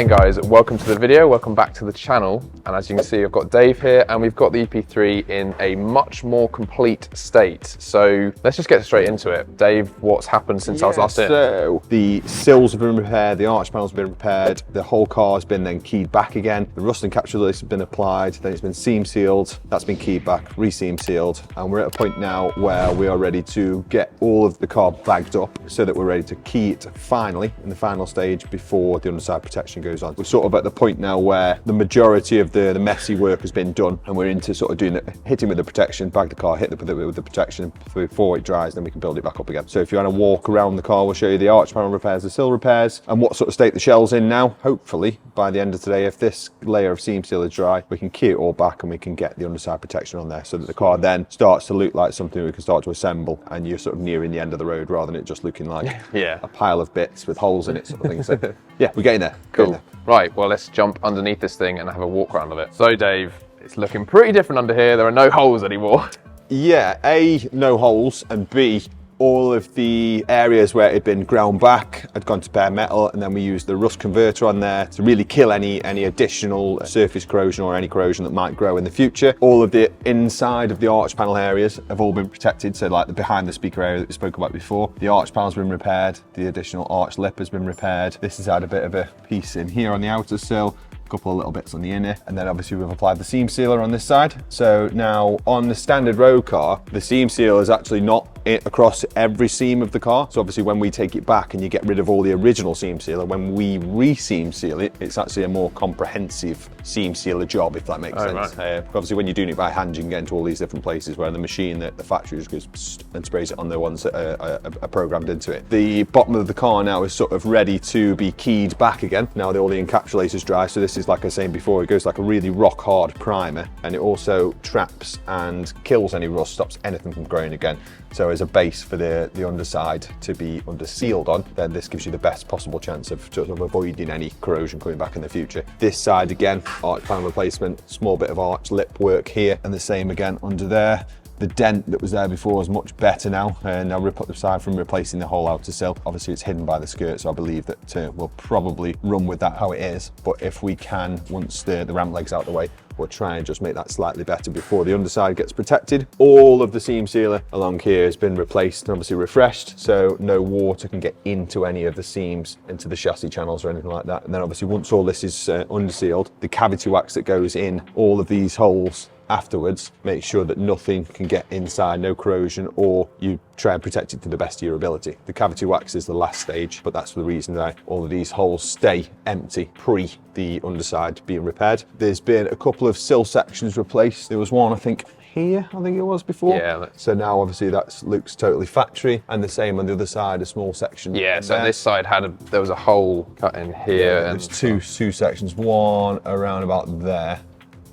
then guys, welcome to the video, welcome back to the channel. And as you can see, I've got Dave here and we've got the EP3 in a much more complete state. So let's just get straight into it. Dave, what's happened since I was last in? So the sills have been repaired, the arch panels have been repaired, the whole car has been then keyed back again, the rust encapsulator has been applied, then it's been seam sealed, that's been keyed back, re-seam sealed, and we're at a point now where we are ready to get all of the car bagged up so that we're ready to key it finally in the final stage before the underside protection goes on. We're sort of at the point now where the majority of the messy work has been done and we're into sort of doing it, hitting with the protection, bag the car, hit with the protection before it dries, then we can build it back up again. So if you want to walk around the car, we'll show you the arch panel repairs, the sill repairs, and what sort of state the shell's in now. Hopefully by the end of today, if this layer of seam seal is dry, we can key it all back and we can get the underside protection on there so that the car then starts to look like something we can start to assemble and you're sort of nearing the end of the road rather than it just looking like a pile of bits with holes in it sort of thing. So yeah, we're getting there. Cool. Right, well, let's jump underneath this thing and have a walk around of it. So Dave, it's looking pretty different under here. There are no holes anymore. Yeah, A, no holes, and B, all of the areas where it had been ground back had gone to bare metal, and then we used the rust converter on there to really kill any additional surface corrosion or any corrosion that might grow in the future. All of the inside of the arch panel areas have all been protected, so like the behind the speaker area that we spoke about before. The arch panel's been repaired, the additional arch lip has been repaired. This has had a bit of a piece in here on the outer sill, couple of little bits on the inner, and then obviously we've applied the seam sealer on this side. So now on the standard road car, the seam seal is actually not across every seam of the car. So obviously when we take it back and you get rid of all the original seam sealer, when we re-seam seal it, it's actually a more comprehensive seam sealer job, if that makes sense. Right. Obviously when you're doing it by hand, you can get into all these different places where the machine, the factory just goes and sprays it on the ones that are programmed into it. The bottom of the car now is sort of ready to be keyed back again. Now all the encapsulator's dry, so this is, like I was saying before, it goes like a really rock hard primer, and it also traps and kills any rust, stops anything from growing again. So as a base for the underside to be under sealed on, then this gives you the best possible chance of sort of avoiding any corrosion coming back in the future. This side again, arch panel replacement, small bit of arch lip work here, and the same again under there. The dent that was there before is much better now, and now rip up the side from replacing the whole outer sill. Obviously it's hidden by the skirt, so I believe that we'll probably run with that how it is, but if we can, once the ramp leg's out of the way, we'll try and just make that slightly better before the underside gets protected. All of the seam sealer along here has been replaced and obviously refreshed, so no water can get into any of the seams, into the chassis channels or anything like that. And then obviously once all this is undersealed, the cavity wax that goes in all of these holes afterwards, make sure that nothing can get inside, no corrosion, or you try and protect it to the best of your ability. The cavity wax is the last stage, but that's the reason that all of these holes stay empty pre the underside being repaired. There's been a couple of sill sections replaced. There was one, I think, here, I think it was before. Yeah. So now obviously that looks totally factory, and the same on the other side, a small section. Yeah, so there. This side there was a hole cut in here. Yeah, there's two sections, one around about there,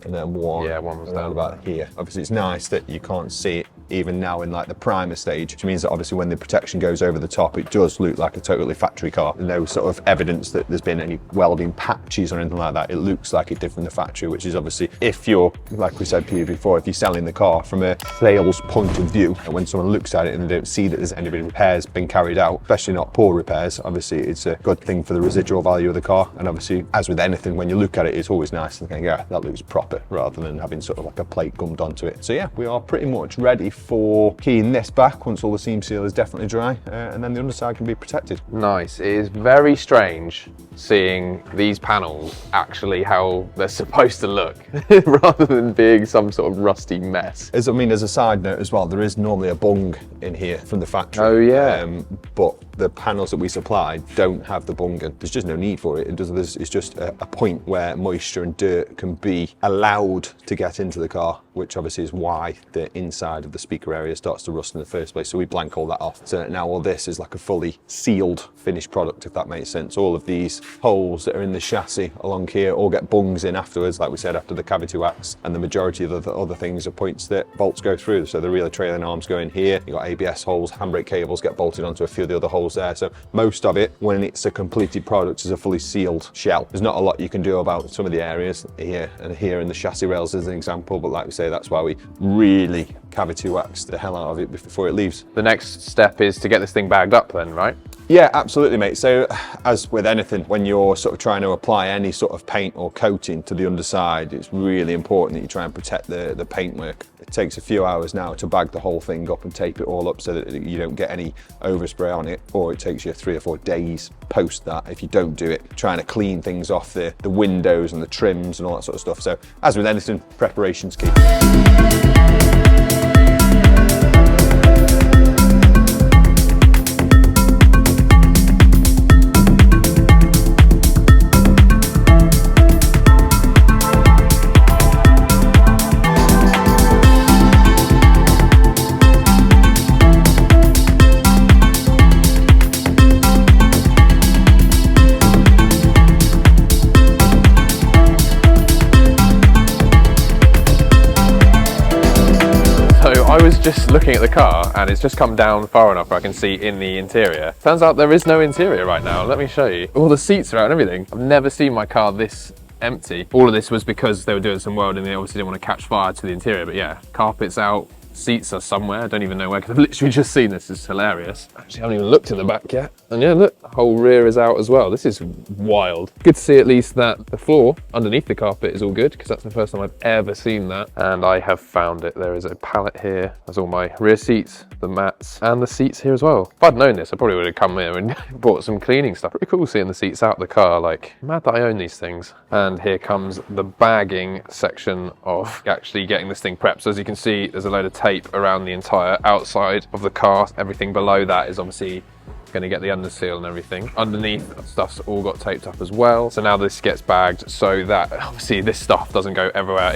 and then one was around about here. Obviously it's nice that you can't see it even now in like the primer stage, which means that obviously when the protection goes over the top, it does look like a totally factory car. No sort of evidence that there's been any welding patches or anything like that. It looks like it did from the factory, which is obviously, if you're, like we said to you before, if you're selling the car from a sales point of view, and when someone looks at it and they don't see that there's any repairs been carried out, especially not poor repairs, obviously it's a good thing for the residual value of the car. And obviously, as with anything, when you look at it, it's always nice to think, yeah, that looks proper, rather than having sort of like a plate gummed onto it. So yeah, we are pretty much ready for keying this back once all the seam seal is definitely dry, and then the underside can be protected. Nice. It is very strange seeing these panels actually how they're supposed to look rather than being some sort of rusty mess. As a side note as well, there is normally a bung in here from the factory. Oh yeah. But the panels that we supply don't have the bung in. There's just no need for it. It's just a point where moisture and dirt can be allowed to get into the car, which obviously is why the inside of the speaker area starts to rust in the first place. So we blank all that off. So now all this is like a fully sealed finished product, if that makes sense. All of these holes that are in the chassis along here all get bungs in afterwards, like we said, after the cavity wax, and the majority of the other things are points that bolts go through. So the rear trailing arms go in here, you've got ABS holes, handbrake cables get bolted onto a few of the other holes there. So most of it, when it's a completed product, is a fully sealed shell. There's not a lot you can do about some of the areas here and here in the chassis rails as an example, but like we say, that's why we really cavity wax the hell out of it before it leaves. The next step is to get this thing bagged up then, right? Yeah, absolutely, mate. So as with anything, when you're sort of trying to apply any sort of paint or coating to the underside, it's really important that you try and protect the paintwork. It takes a few hours now to bag the whole thing up and tape it all up so that you don't get any overspray on it, or it takes you 3 or 4 days post that if you don't do it, trying to clean things off the windows and the trims and all that sort of stuff. So as with anything, preparation's key. I was just looking at the car and it's just come down far enough where I can see in the interior. Turns out there is no interior right now. Let me show you. All the seats are out and everything. I've never seen my car this empty. All of this was because they were doing some welding. They obviously didn't want to catch fire to the interior, but yeah, carpets out, seats are somewhere. I don't even know where, because I've literally just seen this. It's hilarious. Actually, I haven't even looked in the back yet. And yeah, look, the whole rear is out as well. This is wild. Good to see at least that the floor underneath the carpet is all good, because that's the first time I've ever seen that. And I have found it. There is a pallet here. There's all my rear seats, the mats, and the seats here as well. If I'd known this, I probably would have come here and bought some cleaning stuff. Pretty cool seeing the seats out the car. Like, mad that I own these things. And here comes the bagging section of actually getting this thing prepped. So as you can see, there's a load of tape around the entire outside of the car. Everything below that is obviously going to get the under seal and everything. Underneath, stuff's all got taped up as well. So now this gets bagged so that obviously this stuff doesn't go everywhere.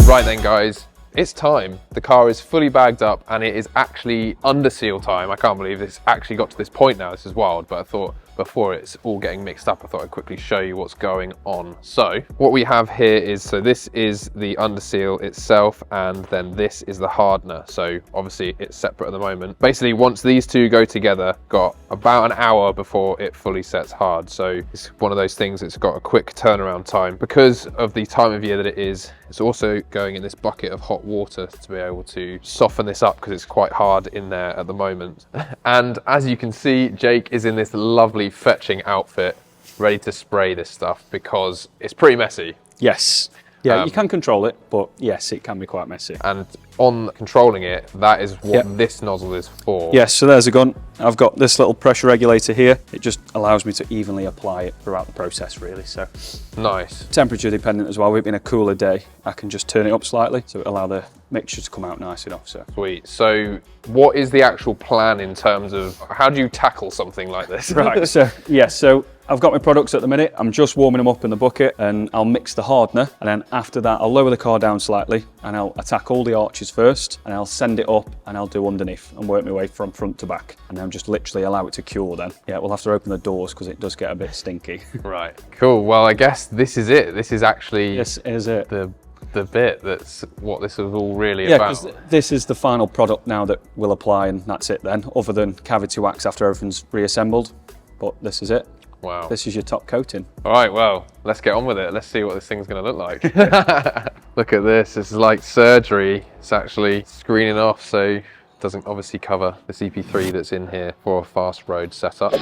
Right then guys, it's time. The car is fully bagged up and it is actually under seal time. I can't believe it's actually got to this point now. This is wild, but I thought before it's all getting mixed up, I thought I'd quickly show you what's going on. So what we have here is, so this is the under seal itself, and then this is the hardener. So obviously it's separate at the moment. Basically, once these two go together, got about an hour before it fully sets hard. So it's one of those things, it's got a quick turnaround time. Because of the time of year that it is, it's also going in this bucket of hot water to be able to soften this up, because it's quite hard in there at the moment. And as you can see, Jake is in this lovely fetching outfit, ready to spray this stuff because it's pretty messy. Yes. Yeah, you can control it, but yes, it can be quite messy. And on controlling it, that is what this nozzle is for. Yes, so there's a gun. I've got this little pressure regulator here. It just allows me to evenly apply it throughout the process, really. So nice. Temperature dependent as well. We've been a cooler day, I can just turn it up slightly to allow the mixture to come out nice enough. So sweet. So what is the actual plan in terms of how do you tackle something like this? Right. So yes. So I've got my products at the minute. I'm just warming them up in the bucket, and I'll mix the hardener, and then after that I'll lower the car down slightly and I'll attack all the arches first, and I'll send it up and I'll do underneath and work my way from front to back, and then just literally allow it to cure then. Yeah, we'll have to open the doors because it does get a bit stinky. Right, cool. Well, I guess this is it. This is actually this is it. The bit that's what this is all really about. Yeah, because this is the final product now that we'll apply, and that's it then, other than cavity wax after everything's reassembled. But this is it. Wow. This is your top coating. All right, well, let's get on with it. Let's see what this thing's going to look like. Look at this. This is like surgery. It's actually screening off, so it doesn't obviously cover this EP3 that's in here for a fast road setup.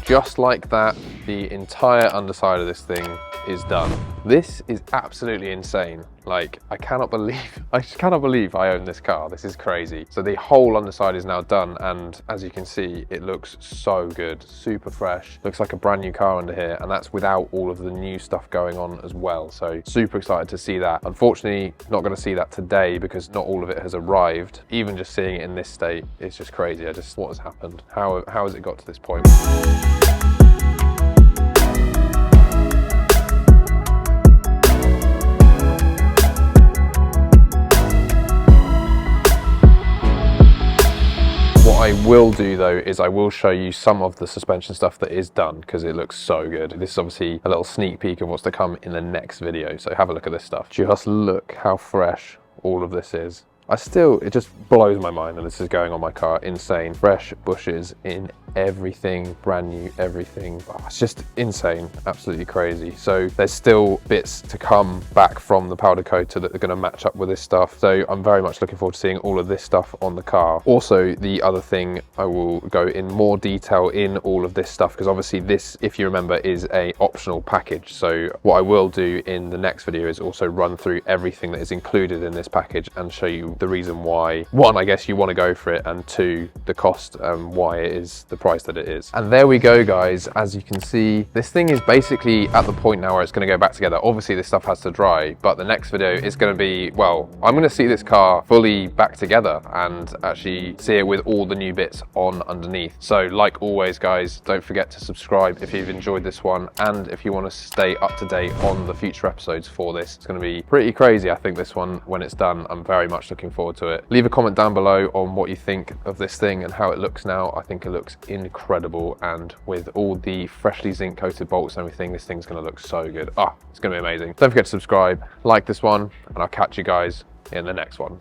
Just like that, the entire underside of this thing is done. This is absolutely insane. Like, I just cannot believe I own this car. This is crazy. So the whole underside is now done, and as you can see, it looks so good, super fresh. Looks like a brand new car under here, and that's without all of the new stuff going on as well. So super excited to see that. Unfortunately, not going to see that today because not all of it has arrived. Even just seeing it in this state, it's just crazy. What has happened? How has it got to this point? What I will do though is I will show you some of the suspension stuff that is done because it looks so good. This is obviously a little sneak peek of what's to come in the next video. So have a look at this stuff. Just look how fresh all of this is. It just blows my mind, and this is going on my car, insane. Fresh bushes in everything, brand new, everything. Oh, it's just insane, absolutely crazy. So there's still bits to come back from the powder coater that are gonna match up with this stuff. So I'm very much looking forward to seeing all of this stuff on the car. Also, the other thing, I will go in more detail in all of this stuff, because obviously this, if you remember, is a optional package. So what I will do in the next video is also run through everything that is included in this package and show you the reason why, one, I guess you want to go for it, and two, the cost and why it is the price that it is. And there we go, guys. As you can see, this thing is basically at the point now where it's going to go back together. Obviously this stuff has to dry, but the next video is going to be, well, I'm going to see this car fully back together and actually see it with all the new bits on underneath. So like always, guys, don't forget to subscribe if you've enjoyed this one, and if you want to stay up to date on the future episodes for this. It's going to be pretty crazy, I think, this one when it's done. I'm very much looking forward to it. Leave a comment down below on what you think of this thing and how it looks now. I think it looks incredible, and with all the freshly zinc coated bolts and everything, this thing's going to look so good. It's going to be amazing. Don't forget to subscribe, like this one, and I'll catch you guys in the next one.